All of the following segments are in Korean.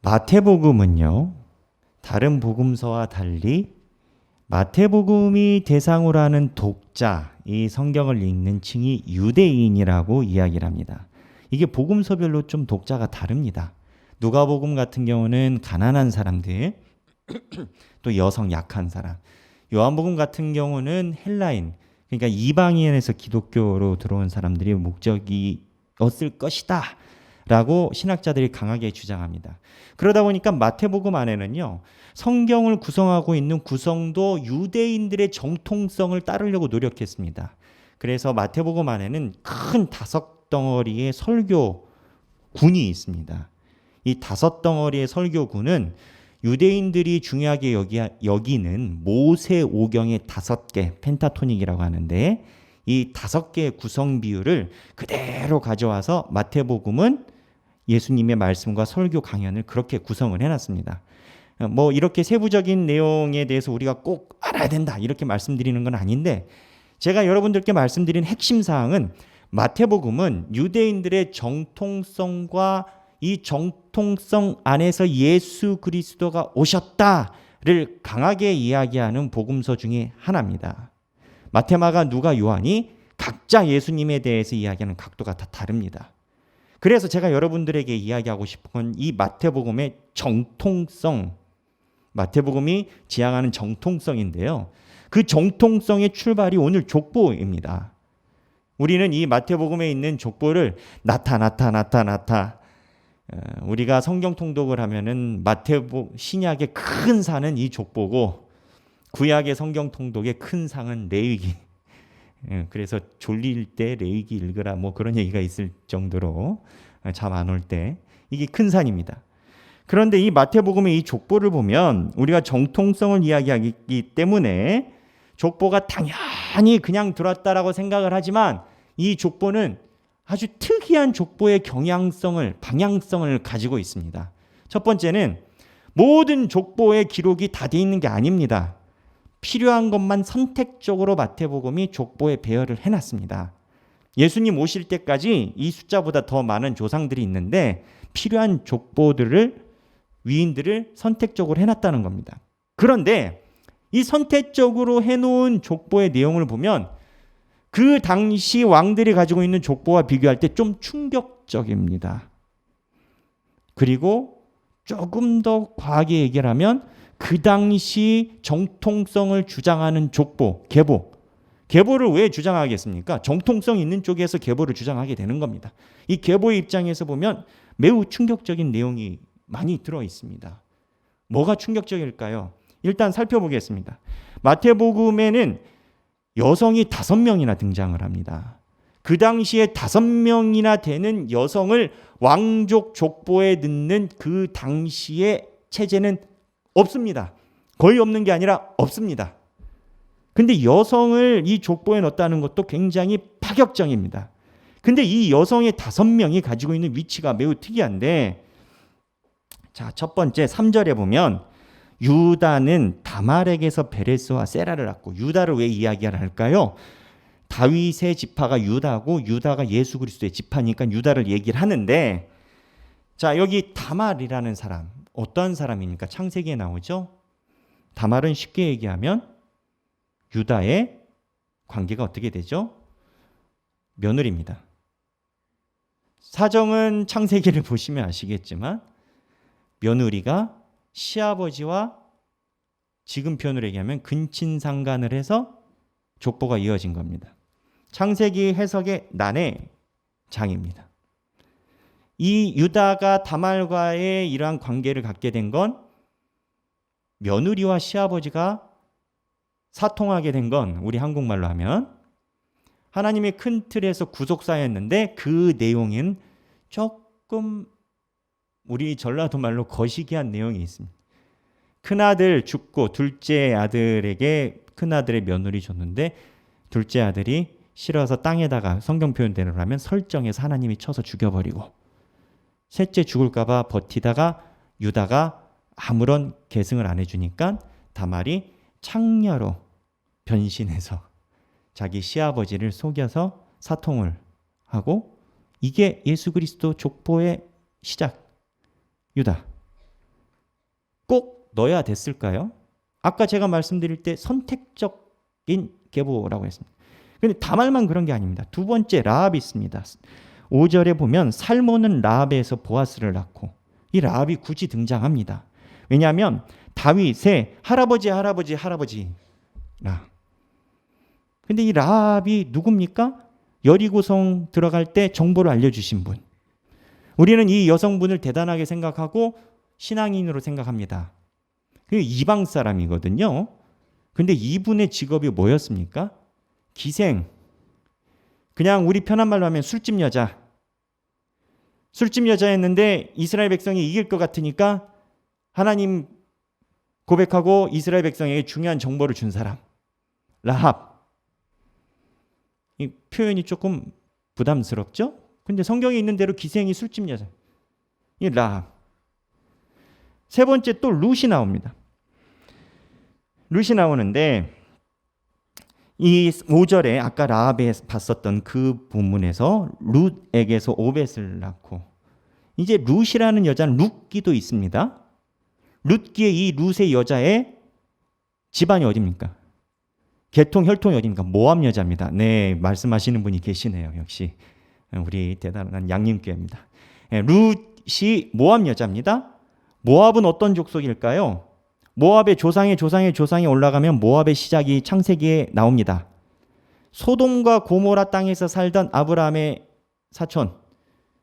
마태복음은요, 다른 복음서와 달리 마태복음이 대상으로 하는 독자, 이 성경을 읽는 층이 유대인이라고 이야기를 합니다. 이게 복음서별로 좀 독자가 다릅니다. 누가복음 같은 경우는 가난한 사람들, 또 여성 약한 사람. 요한복음 같은 경우는 헬라인, 그러니까 이방인에서 기독교로 들어온 사람들이 목적이었을 것이다 라고 신학자들이 강하게 주장합니다. 그러다 보니까 마태복음 안에는요, 성경을 구성하고 있는 구성도 유대인들의 정통성을 따르려고 노력했습니다. 그래서 마태복음 안에는 큰 5덩어리의 설교군이 있습니다. 이 5덩어리의 설교군은 유대인들이 중요하게 여기는 모세 오경의 5개, 펜타토닉이라고 하는데, 이 5개의 구성 비율을 그대로 가져와서 마태복음은 예수님의 말씀과 설교 강연을 그렇게 구성을 해놨습니다. 뭐 이렇게 세부적인 내용에 대해서 우리가 꼭 알아야 된다 이렇게 말씀드리는 건 아닌데, 제가 여러분들께 말씀드린 핵심 사항은 마태복음은 유대인들의 정통성과 이 정통성 안에서 예수 그리스도가 오셨다를 강하게 이야기하는 복음서 중에 하나입니다. 마태, 마가, 누가, 요한이 각자 예수님에 대해서 이야기하는 각도가 다 다릅니다. 그래서 제가 여러분들에게 이야기하고 싶은 건 이 마태복음의 정통성, 마태복음이 지향하는 정통성인데요. 그 정통성의 출발이 오늘 족보입니다. 우리는 이 마태복음에 있는 족보를 나타 우리가 성경 통독을 하면은 신약의 큰 산은 이 족보고 구약의 성경 통독의 큰 상은 레위기. 그래서 졸릴 때 레위기 읽으라 뭐 그런 얘기가 있을 정도로 잠 안 올 때 이게 큰 산입니다. 그런데 이 마태복음의 이 족보를 보면 우리가 정통성을 이야기하기 때문에 족보가 당연히 그냥 들었다라고 생각을 하지만 이 족보는 아주 특이한 족보의 경향성을, 방향성을 가지고 있습니다. 첫 번째는 모든 족보의 기록이 다 돼 있는 게 아닙니다. 필요한 것만 선택적으로 마태복음이 족보에 배열을 해놨습니다. 예수님 오실 때까지 이 숫자보다 더 많은 조상들이 있는데 필요한 위인들을 선택적으로 해놨다는 겁니다. 그런데 이 선택적으로 해놓은 족보의 내용을 보면 그 당시 왕들이 가지고 있는 족보와 비교할 때 좀 충격적입니다. 그리고 조금 더 과하게 얘기를 하면 그 당시 정통성을 주장하는 족보, 계보를 왜 주장하겠습니까? 정통성 있는 쪽에서 계보를 주장하게 되는 겁니다. 이 계보의 입장에서 보면 매우 충격적인 내용이 많이 들어 있습니다. 뭐가 충격적일까요? 일단 살펴보겠습니다. 마태복음에는 여성이 5명이나 등장을 합니다. 그 당시에 5명이나 되는 여성을 왕족 족보에 넣는 그 당시의 체제는 없습니다. 거의 없는 게 아니라 없습니다. 근데 여성을 이 족보에 넣었다는 것도 굉장히 파격적입니다. 근데 이 여성의 5명이 가지고 있는 위치가 매우 특이한데, 자, 첫 번째 3절에 보면 유다는 다말에게서 베레스와 세라를 낳고, 유다를 왜 이야기를 할까요? 다윗의 지파가 유다고 유다가 예수 그리스도의 지파니까 유다를 얘기를 하는데, 자, 여기 다말이라는 사람, 어떤 사람입니까? 창세기에 나오죠. 다말은 쉽게 얘기하면 유다의 관계가 어떻게 되죠? 며느리입니다. 사정은 창세기를 보시면 아시겠지만 며느리가 시아버지와 지금 표현으로 얘기하면 근친상간을 해서 족보가 이어진 겁니다. 창세기 해석의 난해장입니다. 이 유다가 다말과의 이러한 관계를 갖게 된 건 며느리와 시아버지가 사통하게 된 건 우리 한국말로 하면 하나님의 큰 틀에서 구속사였는데 그 내용은 조금 우리 전라도 말로 거시기한 내용이 있습니다. 큰아들 죽고 둘째 아들에게 큰아들의 며느리 줬는데 둘째 아들이 싫어서 땅에다가 성경 표현대로 하면 설정해서 하나님이 쳐서 죽여버리고, 셋째 죽을까 봐 버티다가 유다가 아무런 계승을 안 해주니까 다말이 창녀로 변신해서 자기 시아버지를 속여서 사통을 하고, 이게 예수 그리스도 족보의 시작, 유다. 꼭 넣어야 됐을까요? 아까 제가 말씀드릴 때 선택적인 계보라고 했습니다. 근데 다말만 그런 게 아닙니다. 두 번째 라합이 있습니다. 5절에 보면 살몬은 라합에서 보아스를 낳고, 이 라합이 굳이 등장합니다. 왜냐하면 다윗의 할아버지라. 근데 이 라합이 누굽니까? 여리고성 들어갈 때 정보를 알려주신 분. 우리는 이 여성분을 대단하게 생각하고 신앙인으로 생각합니다. 그 이방 사람이거든요. 근데 이분의 직업이 뭐였습니까? 기생. 그냥 우리 편한 말로 하면 술집 여자. 술집 여자였는데 이스라엘 백성이 이길 것 같으니까 하나님 고백하고 이스라엘 백성에게 중요한 정보를 준 사람. 라합. 이 표현이 조금 부담스럽죠? 근데 성경에 있는 대로 기생이 술집 여자. 이 라합. 세 번째 또 룻이 나옵니다. 룻이 나오는데 이 5절에 아까 라합에 봤었던 그 본문에서 룻에게서 오벳을 낳고, 이제 룻이라는 여자는 룻기도 있습니다. 룻기의 이 룻의 여자의 집안이 어디입니까? 계통 혈통이 어디입니까? 모압 여자입니다. 네, 말씀하시는 분이 계시네요. 역시 우리 대단한 양님교회입니다. 룻이 모압 여자입니다. 모압은 어떤 족속일까요? 모압의 조상에 올라가면 모압의 시작이 창세기에 나옵니다. 소돔과 고모라 땅에서 살던 아브라함의 사촌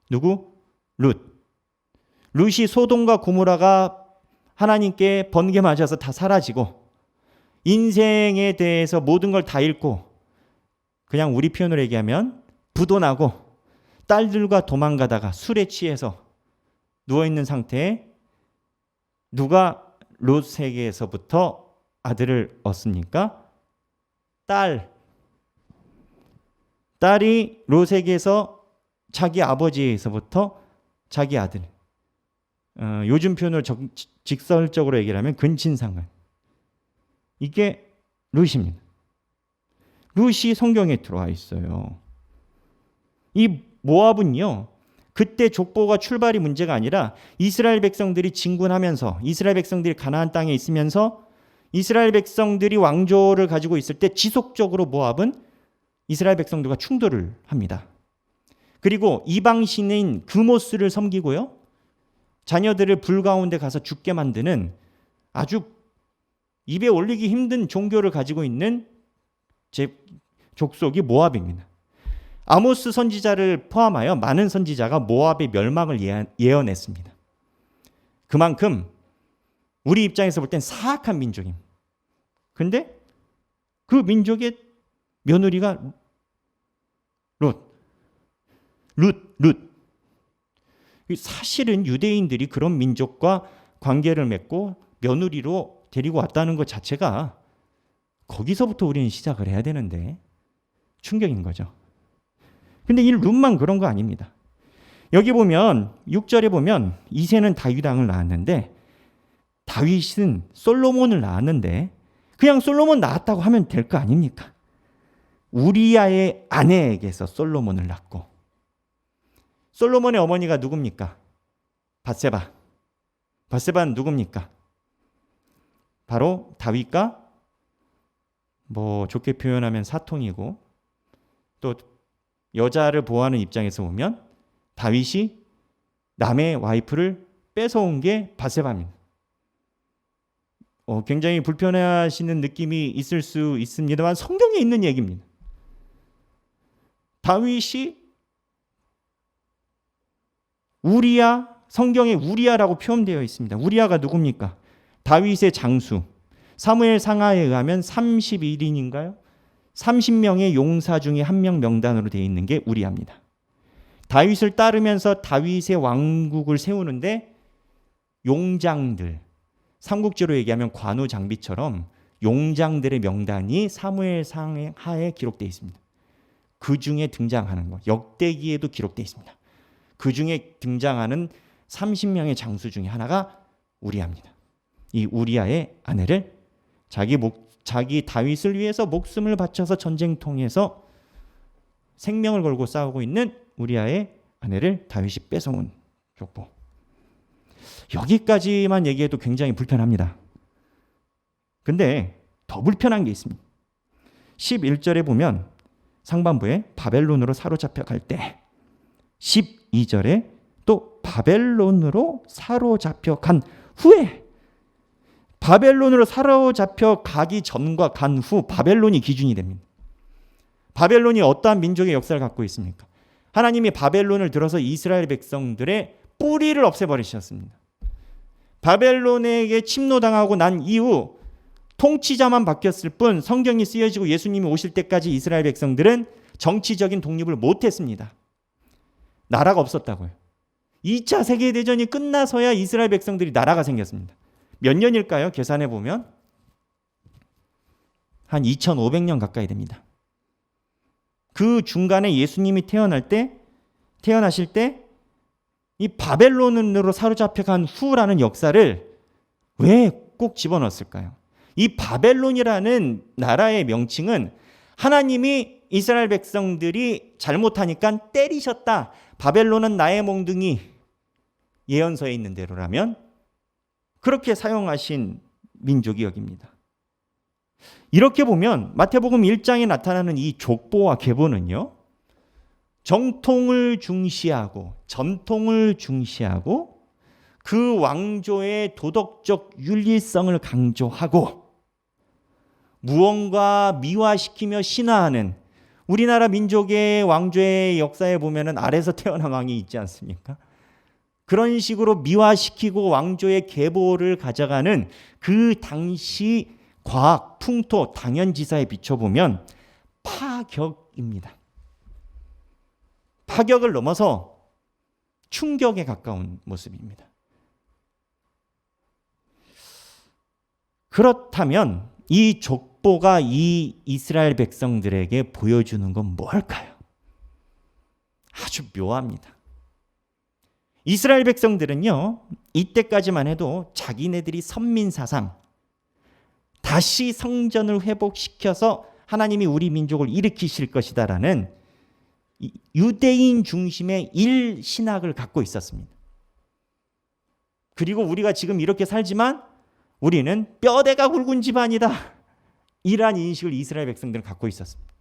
누구? 룻. 룻이 소돔과 고모라가 하나님께 번개 맞아서 다 사라지고 인생에 대해서 모든 걸 다 잃고 그냥 우리 표현으로 얘기하면 부도나고 딸들과 도망가다가 술에 취해서 누워있는 상태에 누가 롯에게서부터 아들을 얻습니까? 딸이 롯에게서 자기 아버지에서부터 자기 아들. 요즘 표현으로 직설적으로 얘기를 하면 근친상간. 이게 룻입니다. 룻이 성경에 들어와 있어요. 이 모압은요, 그때 족보가 출발이 문제가 아니라 이스라엘 백성들이 진군하면서 이스라엘 백성들이 가나안 땅에 있으면서 이스라엘 백성들이 왕조를 가지고 있을 때 지속적으로 모압은 이스라엘 백성들과 충돌을 합니다. 그리고 이방신인 그모스를 섬기고요, 자녀들을 불 가운데 가서 죽게 만드는 아주 입에 올리기 힘든 종교를 가지고 있는 족속이 모압입니다. 아모스 선지자를 포함하여 많은 선지자가 모압의 멸망을 예언했습니다. 그만큼 우리 입장에서 볼 땐 사악한 민족입니다. 근데 그 민족의 며느리가 룻. 사실은 유대인들이 그런 민족과 관계를 맺고 며느리로 데리고 왔다는 것 자체가 거기서부터 우리는 시작을 해야 되는데 충격인 거죠. 근데 이 룻만 그런 거 아닙니다. 여기 보면 6절에 보면 이새는 다윗 왕을 낳았는데 다윗은 솔로몬을 낳았는데 그냥 솔로몬 낳았다고 하면 될 거 아닙니까? 우리아의 아내에게서 솔로몬을 낳고, 솔로몬의 어머니가 누굽니까? 밧세바는 누굽니까? 바로 다윗과 좋게 표현하면 사통이고, 또 여자를 보호하는 입장에서 보면 다윗이 남의 와이프를 뺏어온 게 밧세바입니다. 굉장히 불편해하시는 느낌이 있을 수 있습니다만 성경에 있는 얘기입니다. 다윗이 우리야, 성경에 우리야라고 표현되어 있습니다. 우리야가 누굽니까? 다윗의 장수. 사무엘 상하에 의하면 31인인가요? 30명의 용사 중에 한 명 명단으로 되어 있는 게 우리야입니다. 다윗을 따르면서 다윗의 왕국을 세우는데 용장들, 삼국지로 얘기하면 관우 장비처럼 용장들의 명단이 사무엘 상하에 기록되어 있습니다. 그 중에 등장하는 것, 역대기에도 기록되어 있습니다. 그 중에 등장하는 30명의 장수 중에 하나가 우리야입니다. 이 우리야의 아내를 자기 다윗을 위해서 목숨을 바쳐서 전쟁통에서 생명을 걸고 싸우고 있는 우리아의 아내를 다윗이 뺏어온 족보. 여기까지만 얘기해도 굉장히 불편합니다. 근데 더 불편한 게 있습니다. 11절에 보면 상반부에 바벨론으로 사로잡혀 갈 때, 12절에 또 바벨론으로 사로잡혀 간 후에, 바벨론으로 사로잡혀 가기 전과 간 후 바벨론이 기준이 됩니다. 바벨론이 어떠한 민족의 역사를 갖고 있습니까? 하나님이 바벨론을 들어서 이스라엘 백성들의 뿌리를 없애버리셨습니다. 바벨론에게 침노당하고 난 이후 통치자만 바뀌었을 뿐 성경이 쓰여지고 예수님이 오실 때까지 이스라엘 백성들은 정치적인 독립을 못했습니다. 나라가 없었다고요. 2차 세계대전이 끝나서야 이스라엘 백성들이 나라가 생겼습니다. 몇 년일까요? 계산해 보면 한 2500년 가까이 됩니다. 그 중간에 예수님이 태어나실 때 이 바벨론으로 사로잡혀 간 후라는 역사를 왜 꼭 집어넣었을까요? 이 바벨론이라는 나라의 명칭은 하나님이 이스라엘 백성들이 잘못하니까 때리셨다. 바벨론은 나의 몽둥이, 예언서에 있는 대로라면 그렇게 사용하신 민족이 여깁니다. 이렇게 보면 마태복음 1장에 나타나는 이 족보와 계보는요, 정통을 중시하고 전통을 중시하고 그 왕조의 도덕적 윤리성을 강조하고 무언가 미화시키며 신화하는, 우리나라 민족의 왕조의 역사에 보면은 아래서 태어난 왕이 있지 않습니까? 그런 식으로 미화시키고 왕조의 계보를 가져가는 그 당시 과학, 풍토, 당연지사에 비춰보면 파격입니다. 파격을 넘어서 충격에 가까운 모습입니다. 그렇다면 이 족보가 이 이스라엘 백성들에게 보여주는 건 뭘까요? 아주 묘합니다. 이스라엘 백성들은요, 이때까지만 해도 자기네들이 선민사상, 다시 성전을 회복시켜서 하나님이 우리 민족을 일으키실 것이다라는 유대인 중심의 일신학을 갖고 있었습니다. 그리고 우리가 지금 이렇게 살지만 우리는 뼈대가 굵은 집안이다, 이러한 인식을 이스라엘 백성들은 갖고 있었습니다.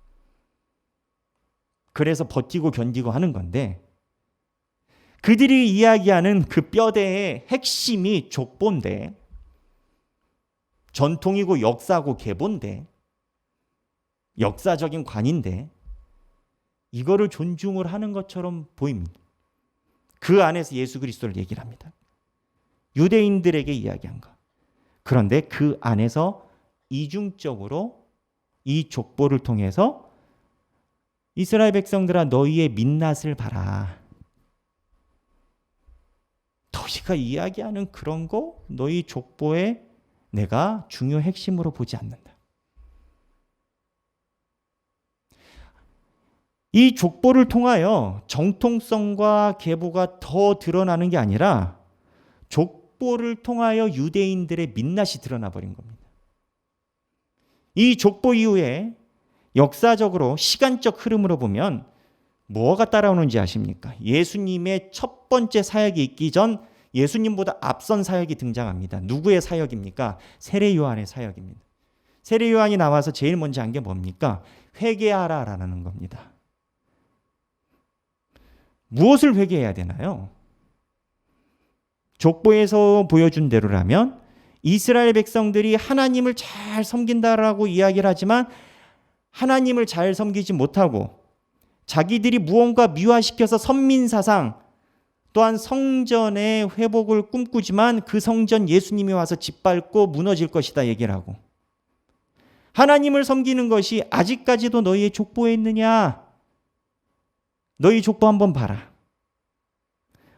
그래서 버티고 견디고 하는 건데, 그들이 이야기하는 그 뼈대의 핵심이 족보인데, 전통이고 역사고 계보인데, 역사적인 관인데, 이거를 존중을 하는 것처럼 보입니다. 그 안에서 예수 그리스도를 얘기를 합니다. 유대인들에게 이야기한 것. 그런데 그 안에서 이중적으로 이 족보를 통해서 이스라엘 백성들아, 너희의 민낯을 봐라. 너희가 이야기하는 그런 거 너희 족보에 내가 중요 핵심으로 보지 않는다. 이 족보를 통하여 정통성과 계보가 더 드러나는 게 아니라 족보를 통하여 유대인들의 민낯이 드러나 버린 겁니다. 이 족보 이후에 역사적으로 시간적 흐름으로 보면 뭐가 따라오는지 아십니까? 예수님의 첫 번째 사역이 있기 전 예수님보다 앞선 사역이 등장합니다. 누구의 사역입니까? 세례 요한의 사역입니다. 세례 요한이 나와서 제일 먼저 한 게 뭡니까? 회개하라라는 겁니다. 무엇을 회개해야 되나요? 족보에서 보여준 대로라면 이스라엘 백성들이 하나님을 잘 섬긴다라고 이야기를 하지만 하나님을 잘 섬기지 못하고 자기들이 무언가 미화시켜서 선민사상 또한 성전의 회복을 꿈꾸지만 그 성전 예수님이 와서 짓밟고 무너질 것이다 얘기를 하고, 하나님을 섬기는 것이 아직까지도 너희의 족보에 있느냐? 너희 족보 한번 봐라.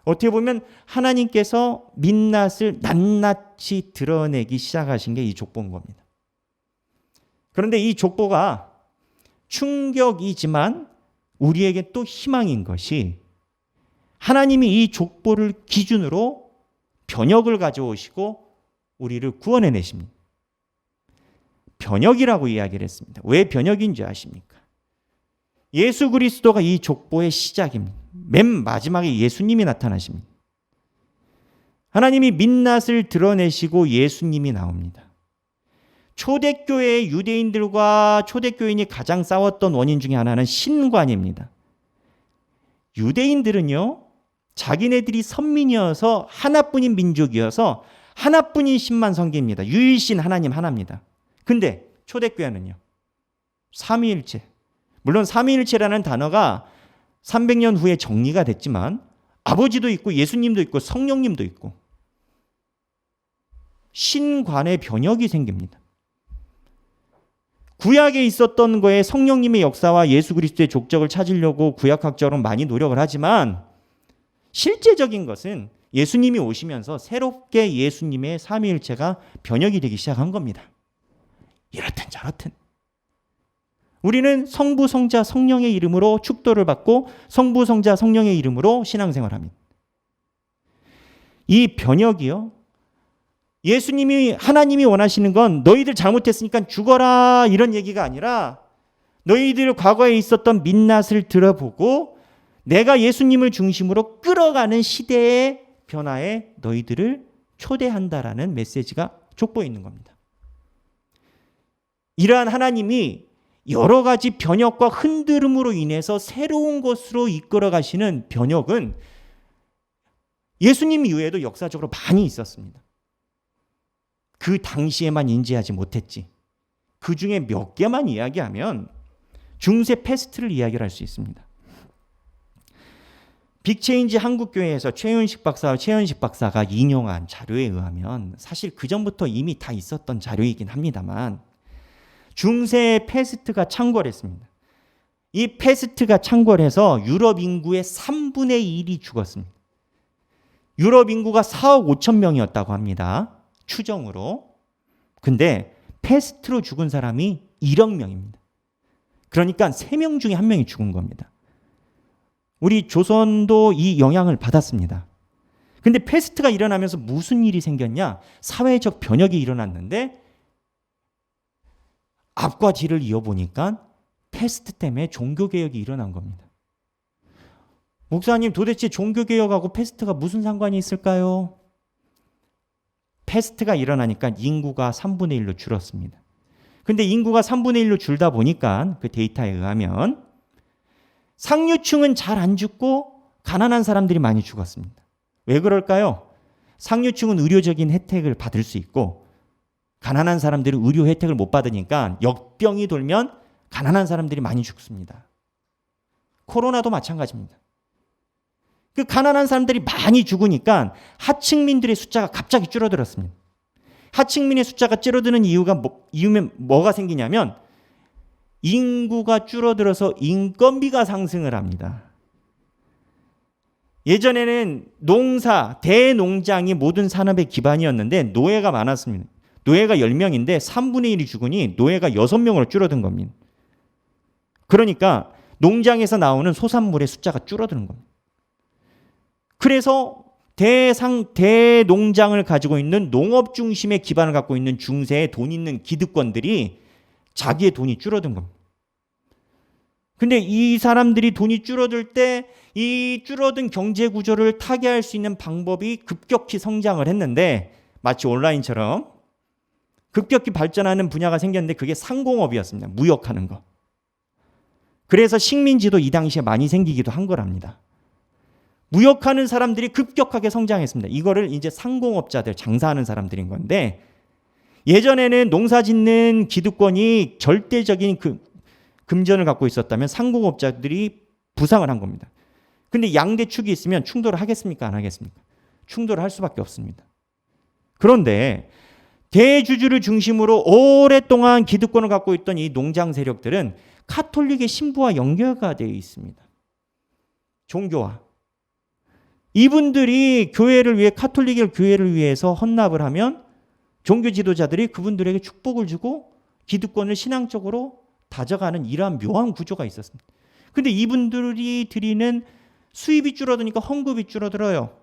어떻게 보면 하나님께서 민낯을 낱낱이 드러내기 시작하신 게 이 족보인 겁니다. 그런데 이 족보가 충격이지만 우리에게 또 희망인 것이, 하나님이 이 족보를 기준으로 변혁을 가져오시고 우리를 구원해내십니다. 변혁이라고 이야기를 했습니다. 왜 변혁인지 아십니까? 예수 그리스도가 이 족보의 시작입니다. 맨 마지막에 예수님이 나타나십니다. 하나님이 민낯을 드러내시고 예수님이 나옵니다. 초대교회 유대인들과 초대교인이 가장 싸웠던 원인 중에 하나는 신관입니다. 유대인들은요, 자기네들이 선민이어서 하나뿐인 민족이어서 하나뿐인 신만 섬깁니다. 유일신 하나님 하나입니다. 근데 초대교회는요, 삼위일체. 물론 삼위일체라는 단어가 300년 후에 정리가 됐지만 아버지도 있고 예수님도 있고 성령님도 있고 신관의 변혁이 생깁니다. 구약에 있었던 거에 성령님의 역사와 예수 그리스도의 족적을 찾으려고 구약학적으로 많이 노력을 하지만 실제적인 것은 예수님이 오시면서 새롭게 예수님의 삼위일체가 변혁이 되기 시작한 겁니다. 이렇든 저렇든 우리는 성부, 성자, 성령의 이름으로 축도를 받고 성부, 성자, 성령의 이름으로 신앙생활합니다. 이 변혁이요, 예수님이 하나님이 원하시는 건 너희들 잘못했으니까 죽어라 이런 얘기가 아니라 너희들 과거에 있었던 민낯을 들어보고 내가 예수님을 중심으로 끌어가는 시대의 변화에 너희들을 초대한다라는 메시지가 족보에 있는 겁니다. 이러한 하나님이 여러 가지 변혁과 흔들음으로 인해서 새로운 것으로 이끌어 가시는 변혁은 예수님 이후에도 역사적으로 많이 있었습니다. 그 당시에만 인지하지 못했지. 그 중에 몇 개만 이야기하면 중세 패스트를 이야기를 할 수 있습니다. 빅체인지 한국교회에서 최윤식 박사가 인용한 자료에 의하면 사실 그 전부터 이미 다 있었던 자료이긴 합니다만 중세 패스트가 창궐했습니다. 이 패스트가 창궐해서 유럽 인구의 3분의 1이 죽었습니다. 유럽 인구가 4억 5천 명이었다고 합니다. 추정으로. 근데 패스트로 죽은 사람이 1억 명입니다. 그러니까 3명 중에 1명이 죽은 겁니다. 우리 조선도 이 영향을 받았습니다. 근데 패스트가 일어나면서 무슨 일이 생겼냐? 사회적 변혁이 일어났는데 앞과 뒤를 이어보니까 패스트 때문에 종교개혁이 일어난 겁니다. 목사님, 도대체 종교개혁하고 패스트가 무슨 상관이 있을까요? 패스트가 일어나니까 인구가 3분의 1로 줄었습니다. 근데 인구가 3분의 1로 줄다 보니까 그 데이터에 의하면 상류층은 잘 안 죽고 가난한 사람들이 많이 죽었습니다. 왜 그럴까요? 상류층은 의료적인 혜택을 받을 수 있고 가난한 사람들은 의료 혜택을 못 받으니까 역병이 돌면 가난한 사람들이 많이 죽습니다. 코로나도 마찬가지입니다. 그 가난한 사람들이 많이 죽으니까 하층민들의 숫자가 갑자기 줄어들었습니다. 하층민의 숫자가 줄어드는 이유면 뭐가 생기냐면 인구가 줄어들어서 인건비가 상승을 합니다. 예전에는 농사, 대농장이 모든 산업의 기반이었는데 노예가 많았습니다. 노예가 10명인데 3분의 1이 죽으니 노예가 6명으로 줄어든 겁니다. 그러니까 농장에서 나오는 소산물의 숫자가 줄어드는 겁니다. 그래서 대농장을 가지고 있는 농업 중심의 기반을 갖고 있는 중세의 돈 있는 기득권들이 자기의 돈이 줄어든 겁니다. 근데 이 사람들이 돈이 줄어들 때 이 줄어든 경제 구조를 타개할 수 있는 방법이 급격히 성장을 했는데 마치 온라인처럼 급격히 발전하는 분야가 생겼는데 그게 상공업이었습니다. 무역하는 거. 그래서 식민지도 이 당시에 많이 생기기도 한 거랍니다. 무역하는 사람들이 급격하게 성장했습니다. 이거를 이제 상공업자들, 장사하는 사람들인 건데 예전에는 농사 짓는 기득권이 절대적인 금전을 갖고 있었다면 상공업자들이 부상을 한 겁니다. 근데 양대축이 있으면 충돌을 하겠습니까? 안 하겠습니까? 충돌을 할 수밖에 없습니다. 그런데 대주주를 중심으로 오랫동안 기득권을 갖고 있던 이 농장 세력들은 카톨릭의 신부와 연결가 되어 있습니다. 종교와. 이분들이 카톨릭의 교회를 위해서 헌납을 하면 종교 지도자들이 그분들에게 축복을 주고 기득권을 신앙적으로 다져가는 이러한 묘한 구조가 있었습니다. 근데 이분들이 드리는 수입이 줄어드니까 헌금이 줄어들어요.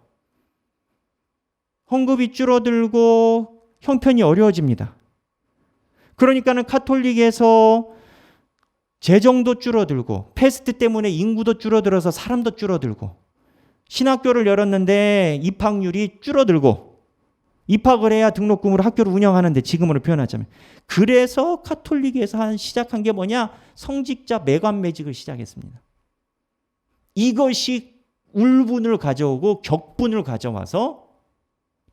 헌금이 줄어들고 형편이 어려워집니다. 그러니까는 카톨릭에서 재정도 줄어들고 패스트 때문에 인구도 줄어들어서 사람도 줄어들고 신학교를 열었는데 입학률이 줄어들고 입학을 해야 등록금으로 학교를 운영하는데 지금으로 표현하자면 그래서 카톨릭에서 시작한 게 뭐냐? 성직자 매관 매직을 시작했습니다. 이것이 울분을 가져오고 격분을 가져와서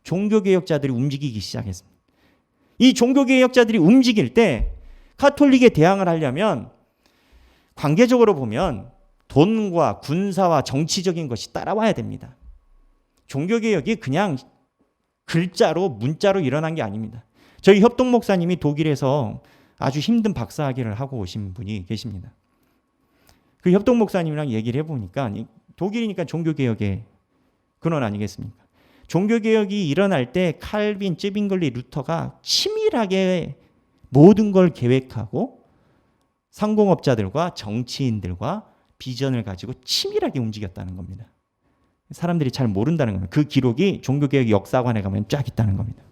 종교개혁자들이 움직이기 시작했습니다. 이 종교개혁자들이 움직일 때 카톨릭에 대항을 하려면 관계적으로 보면 돈과 군사와 정치적인 것이 따라와야 됩니다. 종교개혁이 그냥 글자로 문자로 일어난 게 아닙니다. 저희 협동 목사님이 독일에서 아주 힘든 박사학위를 하고 오신 분이 계십니다. 그 협동 목사님이랑 얘기를 해보니까 독일이니까 종교개혁의 근원 아니겠습니까? 종교개혁이 일어날 때 칼빈, 쯔빙글리, 루터가 치밀하게 모든 걸 계획하고 상공업자들과 정치인들과 비전을 가지고 치밀하게 움직였다는 겁니다. 사람들이 잘 모른다는 겁니다. 그 기록이 종교개혁 역사관에 가면 쫙 있다는 겁니다.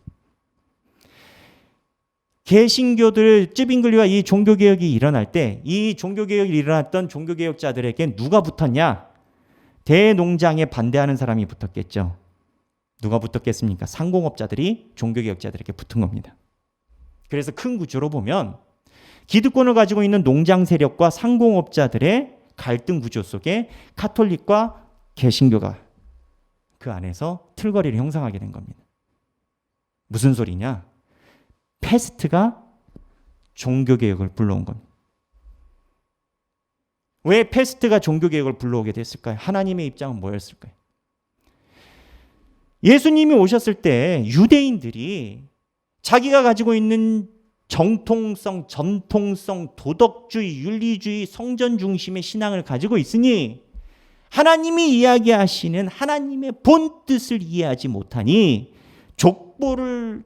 개신교들 쯔빙글리와 이 종교개혁이 일어날 때 이 종교개혁이 일어났던 종교개혁자들에게 누가 붙었냐? 대농장에 반대하는 사람이 붙었겠죠. 누가 붙었겠습니까? 상공업자들이 종교개혁자들에게 붙은 겁니다. 그래서 큰 구조로 보면 기득권을 가지고 있는 농장 세력과 상공업자들의 갈등 구조 속에 카톨릭과 개신교가 그 안에서 틀거리를 형성하게 된 겁니다. 무슨 소리냐? 패스트가 종교개혁을 불러온 겁니다. 왜 패스트가 종교개혁을 불러오게 됐을까요? 하나님의 입장은 뭐였을까요? 예수님이 오셨을 때 유대인들이 자기가 가지고 있는 정통성, 전통성, 도덕주의, 윤리주의, 성전 중심의 신앙을 가지고 있으니 하나님이 이야기하시는 하나님의 본 뜻을 이해하지 못하니 족보를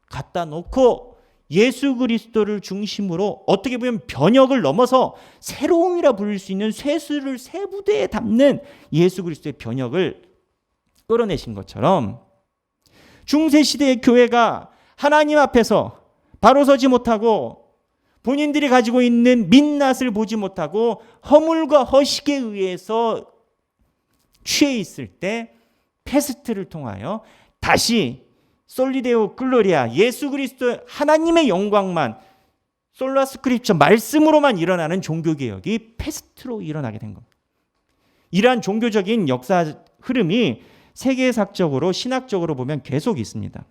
갖다 놓고 예수 그리스도를 중심으로 어떻게 보면 변혁을 넘어서 새로움이라 부를 수 있는 쇠수를 새 부대에 담는 예수 그리스도의 변혁을 끌어내신 것처럼 중세시대의 교회가 하나님 앞에서 바로 서지 못하고 본인들이 가지고 있는 민낯을 보지 못하고 허물과 허식에 의해서 취해 있을 때 패스트를 통하여 다시 솔리데오 글로리아 예수 그리스도 하나님의 영광만 솔라 스크립처 말씀으로만 일어나는 종교개혁이 패스트로 일어나게 된 겁니다. 이러한 종교적인 역사 흐름이 세계사적으로 신학적으로 보면 계속 있습니다.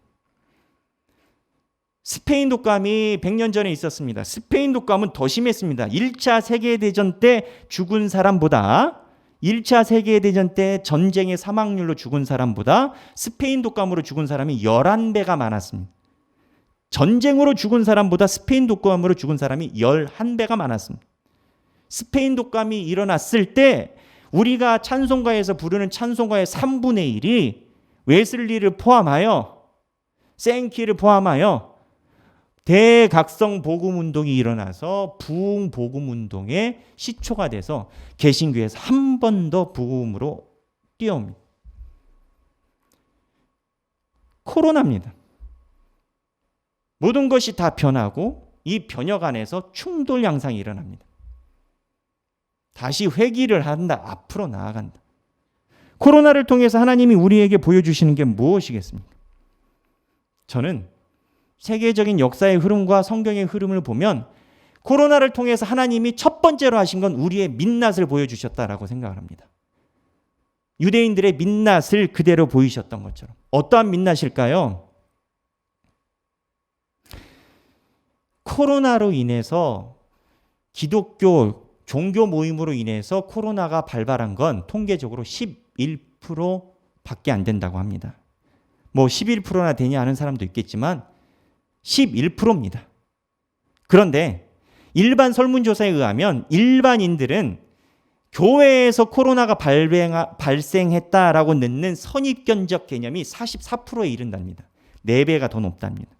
스페인 독감이 100년 전에 있었습니다. 스페인 독감은 더 심했습니다. 1차 세계대전 때 죽은 사람보다 1차 세계대전 때 전쟁의 사망률로 죽은 사람보다 스페인 독감으로 죽은 사람이 11배가 많았습니다. 전쟁으로 죽은 사람보다 스페인 독감으로 죽은 사람이 11배가 많았습니다. 스페인 독감이 일어났을 때 우리가 찬송가에서 부르는 찬송가의 3분의 1이 웨슬리를 포함하여 생키를 포함하여 대각성 복음운동이 일어나서 부흥 복음운동의 시초가 돼서 개신교에서 한 번 더 복음으로 뛰어옵니다. 코로나입니다. 모든 것이 다 변하고 이 변혁 안에서 충돌 양상이 일어납니다. 다시 회귀를 한다. 앞으로 나아간다. 코로나를 통해서 하나님이 우리에게 보여주시는 게 무엇이겠습니까? 저는 세계적인 역사의 흐름과 성경의 흐름을 보면 코로나를 통해서 하나님이 첫 번째로 하신 건 우리의 민낯을 보여주셨다라고 생각을 합니다. 유대인들의 민낯을 그대로 보이셨던 것처럼. 어떠한 민낯일까요? 코로나로 인해서 기독교 종교 모임으로 인해서 코로나가 발발한 건 통계적으로 11%밖에 안 된다고 합니다. 뭐 11%나 되냐 하는 사람도 있겠지만 11%입니다. 그런데 일반 설문조사에 의하면 일반인들은 교회에서 코로나가 발생했다라고 넣는 선입견적 개념이 44%에 이른답니다. 4배가 더 높답니다.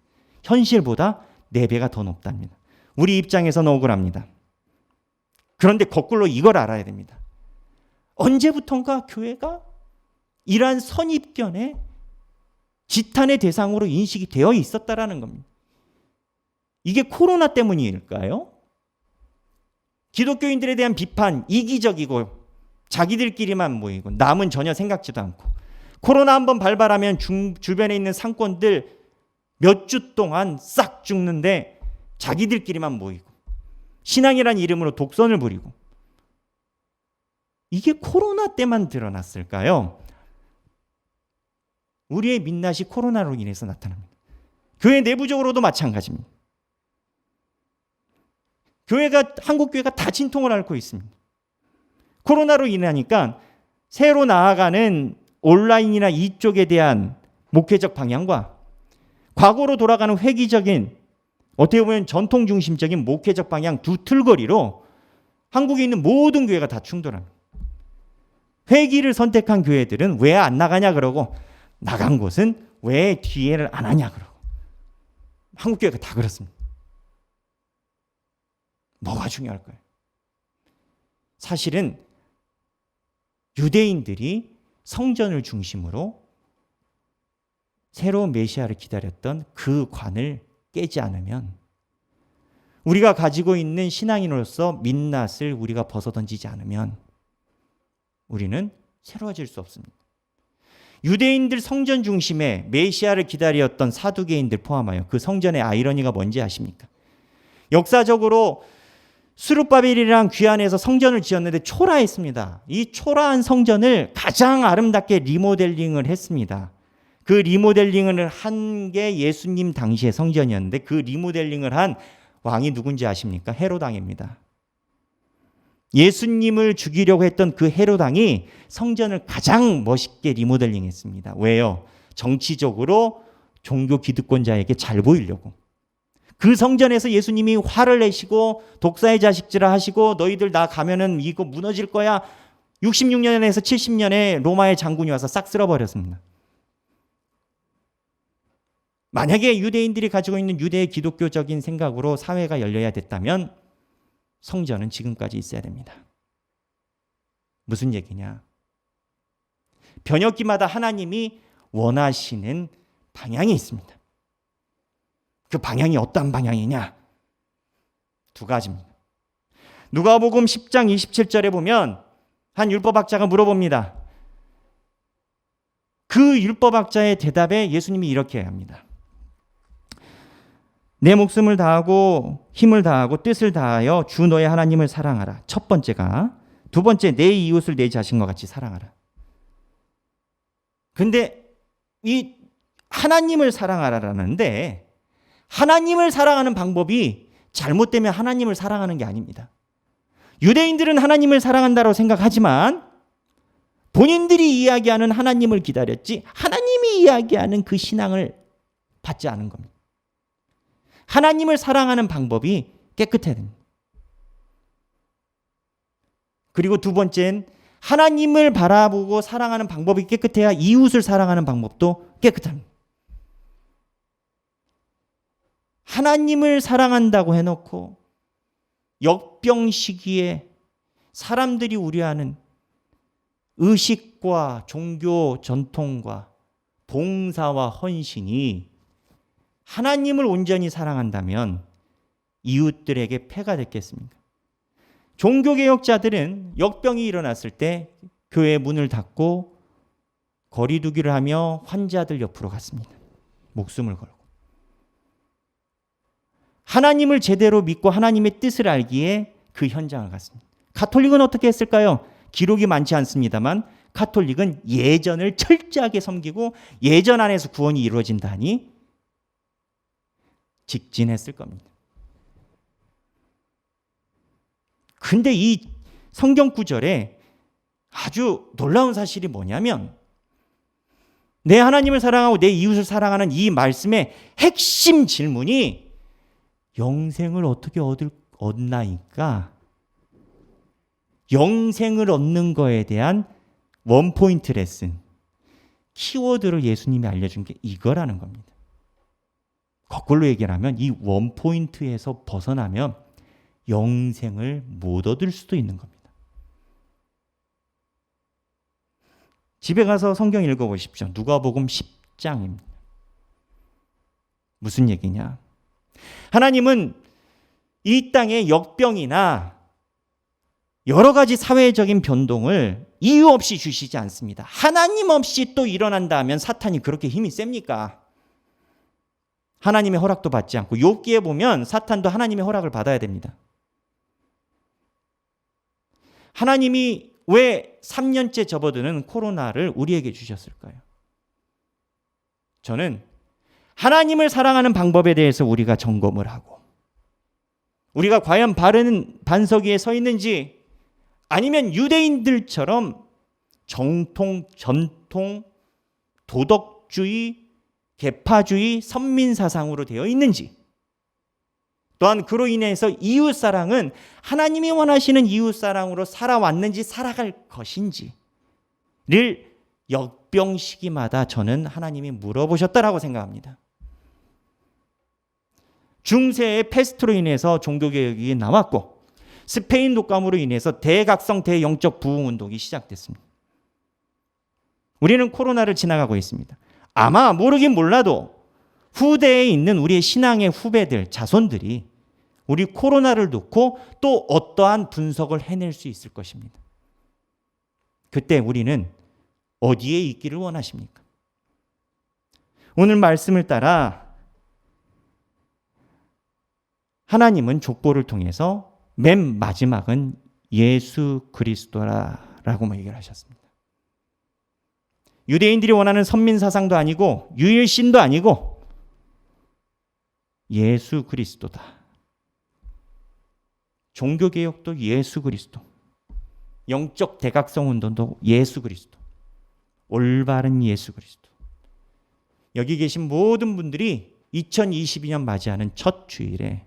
현실보다 4배가 더 높답니다. 우리 입장에서는 억울합니다. 그런데 거꾸로 이걸 알아야 됩니다. 언제부턴가 교회가 이러한 선입견에 지탄의 대상으로 인식이 되어 있었다라는 겁니다. 이게 코로나 때문일까요? 기독교인들에 대한 비판, 이기적이고 자기들끼리만 모이고 남은 전혀 생각지도 않고, 코로나 한번 발발하면 주변에 있는 상권들 몇 주 동안 싹 죽는데 자기들끼리만 모이고 신앙이란 이름으로 독선을 부리고, 이게 코로나 때만 드러났을까요? 우리의 민낯이 코로나로 인해서 나타납니다. 교회 내부적으로도 마찬가지입니다. 한국 교회가 다 진통을 앓고 있습니다. 코로나로 인하니까 새로 나아가는 온라인이나 이쪽에 대한 목회적 방향과 과거로 돌아가는 회귀적인, 어떻게 보면 전통 중심적인 목회적 방향 두 틀거리로 한국에 있는 모든 교회가 다 충돌합니다. 회귀를 선택한 교회들은 왜 안 나가냐 그러고, 나간 곳은 왜 뒤에를 안 하냐 그러고, 한국 교회가 다 그렇습니다. 뭐가 중요할까요? 사실은 유대인들이 성전을 중심으로 새로운 메시아를 기다렸던 그 관을 깨지 않으면, 우리가 가지고 있는 신앙인으로서 민낯을 우리가 벗어던지지 않으면 우리는 새로워질 수 없습니다. 유대인들 성전 중심에 메시아를 기다렸던 사두개인들 포함하여 그 성전의 아이러니가 뭔지 아십니까? 역사적으로 스룹바벨이랑 귀환해서 성전을 지었는데 초라했습니다. 이 초라한 성전을 가장 아름답게 리모델링을 했습니다. 그 리모델링을 한 게 예수님 당시의 성전이었는데, 그 리모델링을 한 왕이 누군지 아십니까? 헤롯 왕입니다. 예수님을 죽이려고 했던 그 헤롯 왕이 성전을 가장 멋있게 리모델링했습니다. 왜요? 정치적으로 종교 기득권자에게 잘 보이려고. 그 성전에서 예수님이 화를 내시고 독사의 자식들아 하시고, 너희들 나 가면은 이거 무너질 거야. 66년에서 70년에 로마의 장군이 와서 싹 쓸어버렸습니다. 만약에 유대인들이 가지고 있는 유대 기독교적인 생각으로 사회가 열려야 됐다면 성전은 지금까지 있어야 됩니다. 무슨 얘기냐? 번역기마다 하나님이 원하시는 방향이 있습니다. 그 방향이 어떤 방향이냐? 두 가지입니다. 누가복음 10장 27절에 보면 한 율법학자가 물어봅니다. 그 율법학자의 대답에 예수님이 이렇게 합니다. 내 목숨을 다하고 힘을 다하고 뜻을 다하여 주 너의 하나님을 사랑하라. 첫 번째가. 두 번째, 내 이웃을 내 자신과 같이 사랑하라. 근데 이 하나님을 사랑하라라는데, 하나님을 사랑하는 방법이 잘못되면 하나님을 사랑하는 게 아닙니다. 유대인들은 하나님을 사랑한다고 생각하지만 본인들이 이야기하는 하나님을 기다렸지 하나님이 이야기하는 그 신앙을 받지 않은 겁니다. 하나님을 사랑하는 방법이 깨끗해야 됩니다. 그리고 두 번째는 하나님을 바라보고 사랑하는 방법이 깨끗해야 이웃을 사랑하는 방법도 깨끗합니다. 하나님을 사랑한다고 해놓고 역병 시기에 사람들이 우려하는 의식과 종교 전통과 봉사와 헌신이 하나님을 온전히 사랑한다면 이웃들에게 폐가 됐겠습니까? 종교개혁자들은 역병이 일어났을 때 교회 문을 닫고 거리두기를 하며 환자들 옆으로 갔습니다. 목숨을 걸고. 하나님을 제대로 믿고 하나님의 뜻을 알기에 그 현장을 갔습니다. 가톨릭은 어떻게 했을까요? 기록이 많지 않습니다만 가톨릭은 예전을 철저하게 섬기고 예전 안에서 구원이 이루어진다니 직진했을 겁니다. 근데 이 성경 구절에 아주 놀라운 사실이 뭐냐면, 내 하나님을 사랑하고 내 이웃을 사랑하는 이 말씀의 핵심 질문이 영생을 어떻게 얻나이까? 영생을 얻는 거에 대한 원포인트 레슨, 키워드를 예수님이 알려준 게 이거라는 겁니다. 거꾸로 얘기를 하면 이 원포인트에서 벗어나면 영생을 못 얻을 수도 있는 겁니다. 집에 가서 성경 읽어보십시오. 누가복음 10장입니다. 무슨 얘기냐? 하나님은 이 땅에 역병이나 여러 가지 사회적인 변동을 이유 없이 주시지 않습니다. 하나님 없이 또 일어난다 하면 사탄이 그렇게 힘이 셉니까? 하나님의 허락도 받지 않고, 욥기에 보면 사탄도 하나님의 허락을 받아야 됩니다. 하나님이 왜 3년째 접어드는 코로나를 우리에게 주셨을까요? 저는 하나님을 사랑하는 방법에 대해서 우리가 점검을 하고, 우리가 과연 바른 반석 위에 서 있는지, 아니면 유대인들처럼 정통, 전통, 도덕주의, 계파주의, 선민사상으로 되어 있는지, 또한 그로 인해서 이웃사랑은 하나님이 원하시는 이웃사랑으로 살아왔는지 살아갈 것인지를 역병 시기마다 저는 하나님이 물어보셨다라고 생각합니다. 중세의 패스트로 인해서 종교개혁이 나왔고, 스페인 독감으로 인해서 대각성 대영적 부흥운동이 시작됐습니다. 우리는 코로나를 지나가고 있습니다. 아마 모르긴 몰라도 후대에 있는 우리의 신앙의 후배들, 자손들이 우리 코로나를 놓고 또 어떠한 분석을 해낼 수 있을 것입니다. 그때 우리는 어디에 있기를 원하십니까? 오늘 말씀을 따라 하나님은 족보를 통해서 맨 마지막은 예수 그리스도라고 얘기를 하셨습니다. 유대인들이 원하는 선민사상도 아니고 유일신도 아니고 예수 그리스도다. 종교개혁도 예수 그리스도, 영적 대각성 운동도 예수 그리스도, 올바른 예수 그리스도. 여기 계신 모든 분들이 2022년 맞이하는 첫 주일에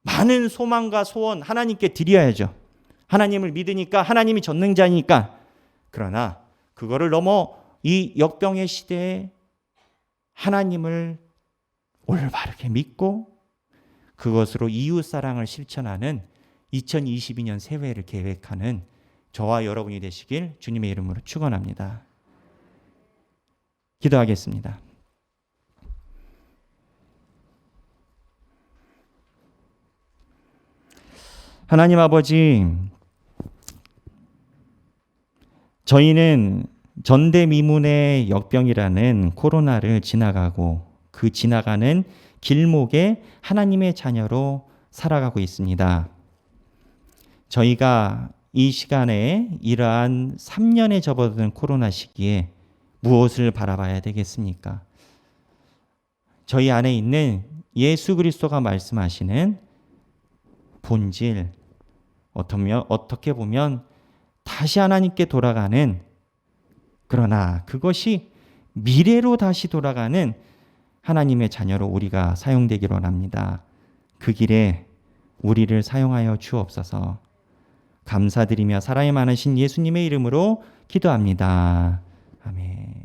많은 소망과 소원 하나님께 드려야죠. 하나님을 믿으니까, 하나님이 전능자니까. 그러나 그거를 넘어 이 역병의 시대에 하나님을 올바르게 믿고 그것으로 이웃사랑을 실천하는 2022년 새해를 계획하는 저와 여러분이 되시길 주님의 이름으로 축원합니다. 기도하겠습니다. 하나님 아버지, 저희는 전대미문의 역병이라는 코로나를 지나가고 그 지나가는 길목에 하나님의 자녀로 살아가고 있습니다. 저희가 이 시간에 이러한 3년에 접어드는 코로나 시기에 무엇을 바라봐야 되겠습니까? 저희 안에 있는 예수 그리스도가 말씀하시는 본질, 어떻게 보면 다시 하나님께 돌아가는, 그러나 그것이 미래로 다시 돌아가는 하나님의 자녀로 우리가 사용되기를 원합니다. 그 길에 우리를 사용하여 주옵소서. 감사드리며 사랑이 많으신 예수님의 이름으로 기도합니다. 아멘.